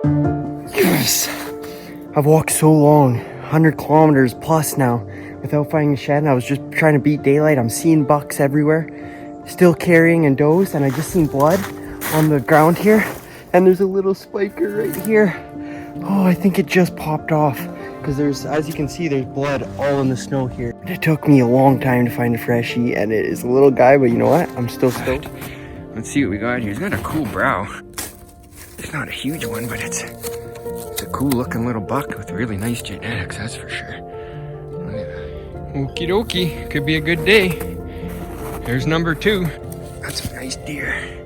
Yes! I've walked so long, 100 kilometers plus now, without finding a shed, and I was just trying to beat daylight. I'm seeing bucks everywhere, still carrying and does, and I just seen blood on the ground here, and there's a little spiker right here. Oh, I think it just popped off, because there's, as you can see, there's blood all in the snow here. It took me a long time to find a freshie, and it is a little guy, but you know what? I'm still stoked. Let's see what we got here. He's got a cool brow. It's not a huge one, but it's a cool looking little buck with really nice genetics, that's for sure. Look at that. Okie dokie, could be a good day. There's number 2. That's a nice deer.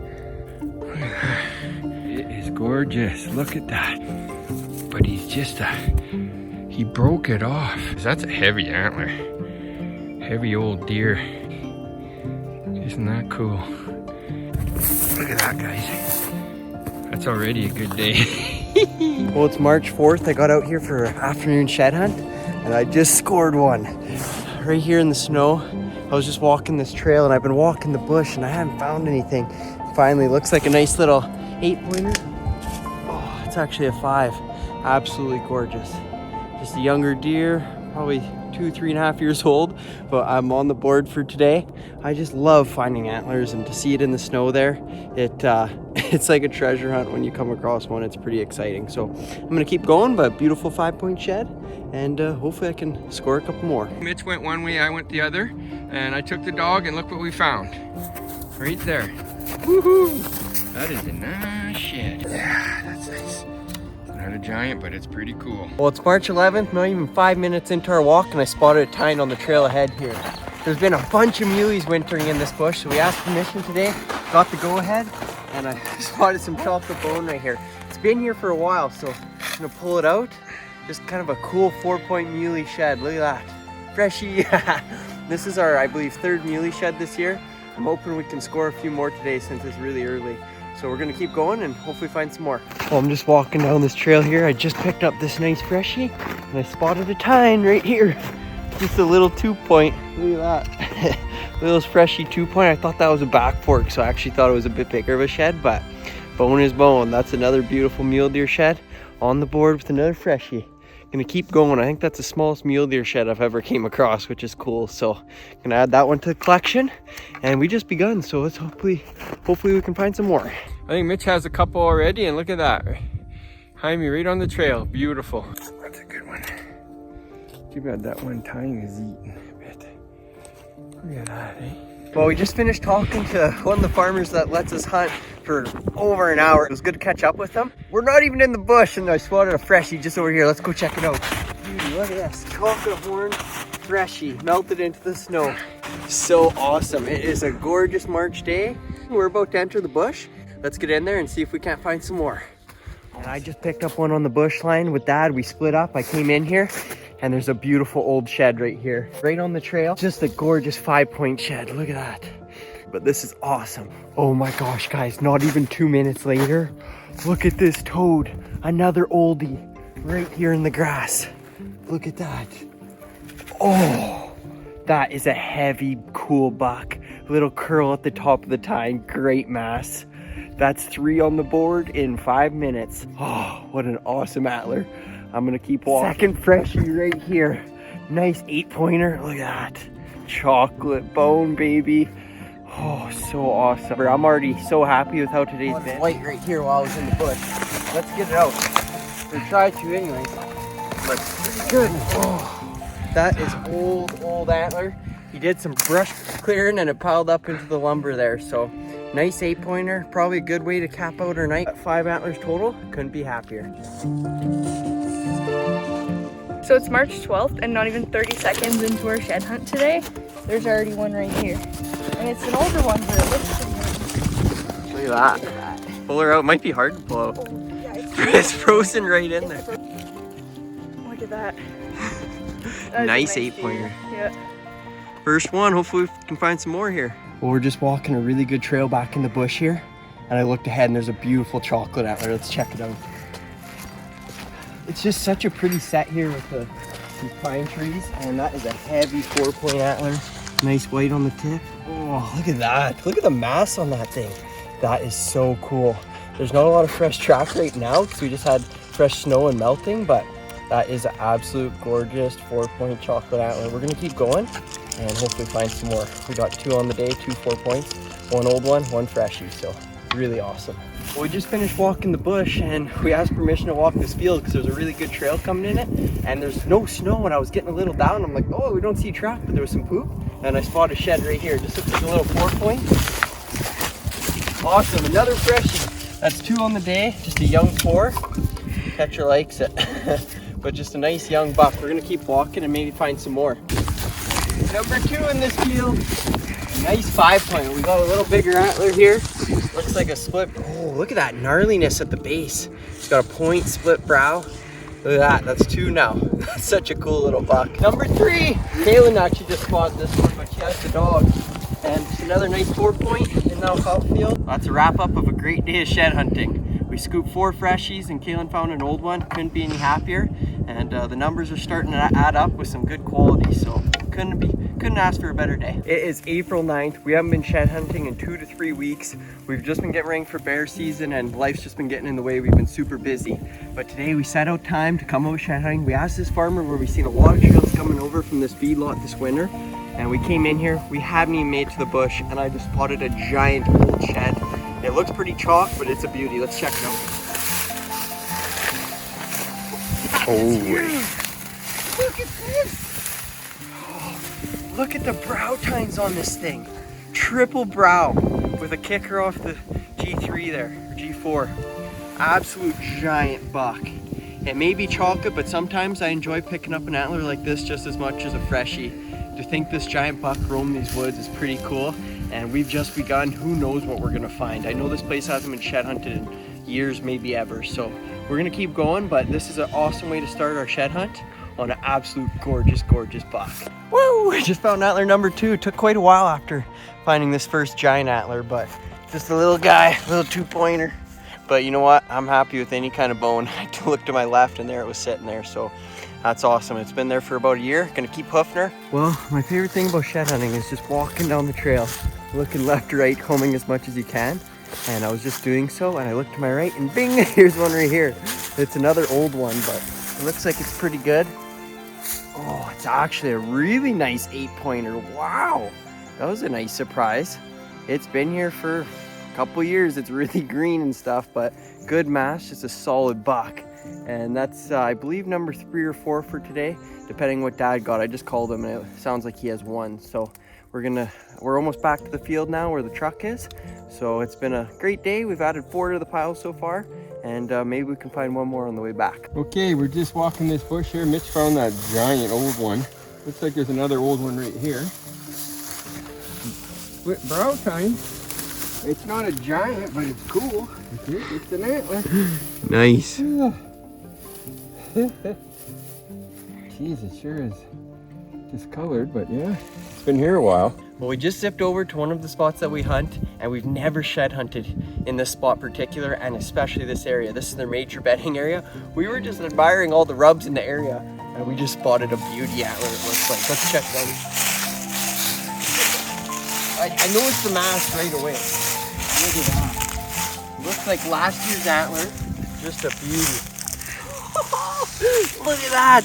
Look at that. It is gorgeous, look at that. But he's just he broke it off. That's a heavy antler. Heavy old deer. Isn't that cool? Look at that, guys. That's already a good day. Well, it's March 4th. I got out here for an afternoon shed hunt, and I just scored one. Right here in the snow. I was just walking this trail, and I've been walking the bush, and I haven't found anything. Finally, looks like a nice little 8-pointer. Oh, it's actually a 5. Absolutely gorgeous. Just a younger deer, probably 2-3.5 years old, but I'm on the board for today. I just love finding antlers, and to see it in the snow there, it's like a treasure hunt when you come across one. It's pretty exciting. So I'm gonna keep going, but beautiful 5-point shed, and hopefully I can score a couple more. Mitch went one way, I went the other, and I took the dog, and look what we found. Right there. Woohoo! That is a nice shed. Yeah, that's nice. Not a giant, but it's pretty cool. Well, it's March 11th, not even 5 minutes into our walk, and I spotted a tine on the trail ahead here. There's been a bunch of muleys wintering in this bush, so we asked permission today, got the go-ahead, and I spotted some chocolate bone right here. It's been here for a while, so I'm gonna pull it out. Just kind of a cool 4-point muley shed. Look at that. Freshie. This is our, I believe, 3rd muley shed this year. I'm hoping we can score a few more today since it's really early. So we're gonna keep going and hopefully find some more. Well, I'm just walking down this trail here. I just picked up this nice freshie, and I spotted a tine right here. Just a little 2-point. Look at that. Little freshie 2-point. I thought that was a back fork, so I actually thought it was a bit bigger of a shed, but bone is bone. That's another beautiful mule deer shed on the board with another freshie. Gonna keep going. I think that's the smallest mule deer shed I've ever came across, which is cool. So gonna add that one to the collection, and we just begun, so let's hopefully we can find some more. I think Mitch has a couple already, and look at that. Behind me, right on the trail. Beautiful. That's a good one. Too bad that one tine is eaten a bit. Look at that, eh? Well, we just finished talking to one of the farmers that lets us hunt for over an hour. It was good to catch up with them. We're not even in the bush, and I spotted a freshie just over here. Let's go check it out. Dude, look at this. Chocolate horn freshie melted into the snow. So awesome. It is a gorgeous March day. We're about to enter the bush. Let's get in there and see if we can't find some more. And I just picked up one on the bush line with Dad. We split up. I came in here, and there's a beautiful old shed right here, right on the trail. Just a gorgeous 5-point shed. Look at that. But this is awesome. Oh my gosh, guys, not even 2 minutes later, look at this toad. Another oldie right here in the grass. Look at that. Oh, that is a heavy, cool buck. Little curl at the top of the tine. Great mass. That's 3 on the board in 5 minutes. Oh, what an awesome antler. I'm gonna keep walking. Second freshie right here. Nice 8-pointer. Look at that. Chocolate bone, baby. Oh, so awesome. I'm already so happy with how today's been. White right here while I was in the bush. Let's get it out. Or try to anyway. But good. Oh, that is old antler. He did some brush clearing and it piled up into the lumber there. So nice 8-pointer. Probably a good way to cap out our night. 5 antlers total. Couldn't be happier. So it's March 12th and not even 30 seconds into our shed hunt today. There's already one right here. And it's an older one, but it looks pretty nice. Look at that. Pull her out. Might be hard to pull out. Oh, yeah, it's frozen right in there. Look at that. Nice 8-pointer. Yeah. First one. Hopefully we can find some more here. Well, we're just walking a really good trail back in the bush here. And I looked ahead and there's a beautiful chocolate antler. Let's check it out. It's just such a pretty set here with these pine trees, and that is a heavy 4-point antler. Nice white on the tip. Oh, look at that. Look at the mass on that thing. That is so cool. There's not a lot of fresh track right now because we just had fresh snow and melting, but that is an absolute gorgeous 4-point chocolate antler. We're gonna keep going and hopefully find some more. We got 2 on the day, 2 4-points, 1 old one, 1 freshie, so really awesome. Well, we just finished walking the bush and we asked permission to walk this field because there's a really good trail coming in it, and there's no snow, and I was getting a little down. I'm like, oh, we don't see track, but there was some poop, and I spotted a shed right here. Just looks like a little 4-point. Awesome, another freshie. That's 2 on the day, just a young 4. Catcher likes it. But just a nice young buck. We're gonna keep walking and maybe find some more. Number 2 in this field. Nice 5-point. We got a little bigger antler here. Looks like a split. Oh, look at that gnarliness at the base. It's got a point, split brow. Look at that. That's 2 now. That's such a cool little buck. Number 3. Kaelan actually just spotted this one, but she has the dog. And just another nice 4-point in the alfalfa field. That's a wrap up of a great day of shed hunting. We scooped 4 freshies and Kaelan found an old one. Couldn't be any happier. And the numbers are starting to add up with some good quality. So couldn't ask for a better day. It is April 9th. We haven't been shed hunting in 2 to 3 weeks. We've just been getting ready for bear season and life's just been getting in the way. We've been super busy. But today we set out time to come out shed hunting. We asked this farmer where we've seen a lot of trails coming over from this feedlot this winter. And we came in here, we haven't even made it to the bush, and I just spotted a giant old shed. It looks pretty chalk, but it's a beauty. Let's check it out. Holy. Look at this. Look at the brow tines on this thing. Triple brow with a kicker off the G3 there, or G4. Absolute giant buck. It may be chocolate, but sometimes I enjoy picking up an antler like this just as much as a freshie. To think this giant buck roamed these woods is pretty cool, and we've just begun. Who knows what we're gonna find. I know this place hasn't been shed hunted in years, maybe ever, so we're gonna keep going, but this is an awesome way to start our shed hunt on an absolute gorgeous, gorgeous buck. Woo! I just found antler number 2. It took quite a while after finding this first giant antler, but just a little guy, little 2-pointer. But you know what? I'm happy with any kind of bone. I looked to my left and there it was sitting there, so that's awesome. It's been there for about a year. Gonna keep hoofing her. Well, my favorite thing about shed hunting is just walking down the trail, looking left to right, combing as much as you can. And I was just doing so, and I looked to my right, and bing, here's one right here. It's another old one, but it looks like it's pretty good. Oh, it's actually a really nice 8-pointer. Wow, that was a nice surprise. It's been here for a couple years. It's really green and stuff, but good mass, just a solid buck. And that's, I believe, number 3 or 4 for today, depending what Dad got. I just called him, and it sounds like he has 1. So we're almost back to the field now where the truck is. So it's been a great day. We've added 4 to the pile so far, and maybe we can find 1 more on the way back. Okay, we're just walking this bush here. Mitch found that giant old one. Looks like there's another old one right here. Split brow tine. It's not a giant, but it's cool. It's an antler. Nice. Jeez, it sure is discolored, but yeah, it's been here a while. Well, we just zipped over to one of the spots that we hunt, and we've never shed hunted in this spot particular, and especially this area. This is their major bedding area. We were just admiring all the rubs in the area, and we just spotted a beauty antler, it looks like. Let's check it out. I know it's the mask right away. Look at that. Looks like last year's antler. Just a beauty. Look at that.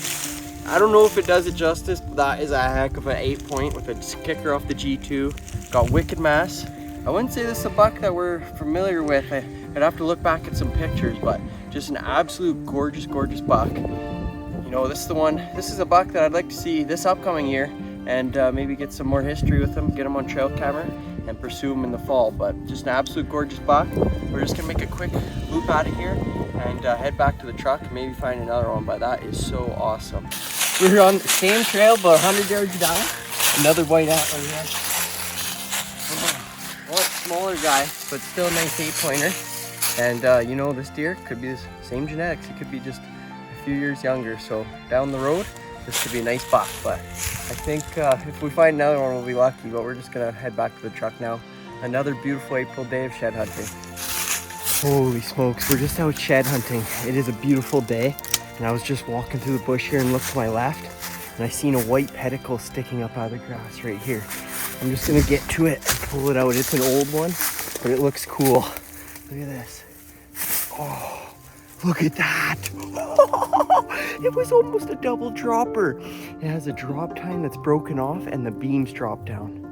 I don't know if it does it justice, but that is a heck of an 8-point with a kicker off the G2. Got wicked mass. I wouldn't say this is a buck that we're familiar with. I'd have to look back at some pictures, but just an absolute gorgeous, gorgeous buck. You know, this is the one. This is a buck that I'd like to see this upcoming year, and maybe get some more history with him, get him on trail camera, and pursue him in the fall. But just an absolute gorgeous buck. We're just gonna make a quick loop out of here and head back to the truck, maybe find another one, but that is so awesome. We're on the same trail, but 100 yards down. Another white antler here. Well, smaller guy, but still a nice 8-pointer. And you know, this deer could be the same genetics. He could be just a few years younger. So down the road, this could be a nice buck. But I think if we find another one, we'll be lucky. But we're just gonna head back to the truck now. Another beautiful April day of shed hunting. Holy smokes, we're just out shed hunting. It is a beautiful day. And I was just walking through the bush here and looked to my left, and I seen a white pedicle sticking up out of the grass right here. I'm just gonna get to it and pull it out. It's an old one, but it looks cool. Look at this. Oh, look at that. It was almost a double dropper. It has a drop tine that's broken off and the beams drop down.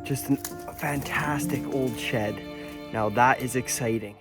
Just a fantastic old shed. Now that is exciting.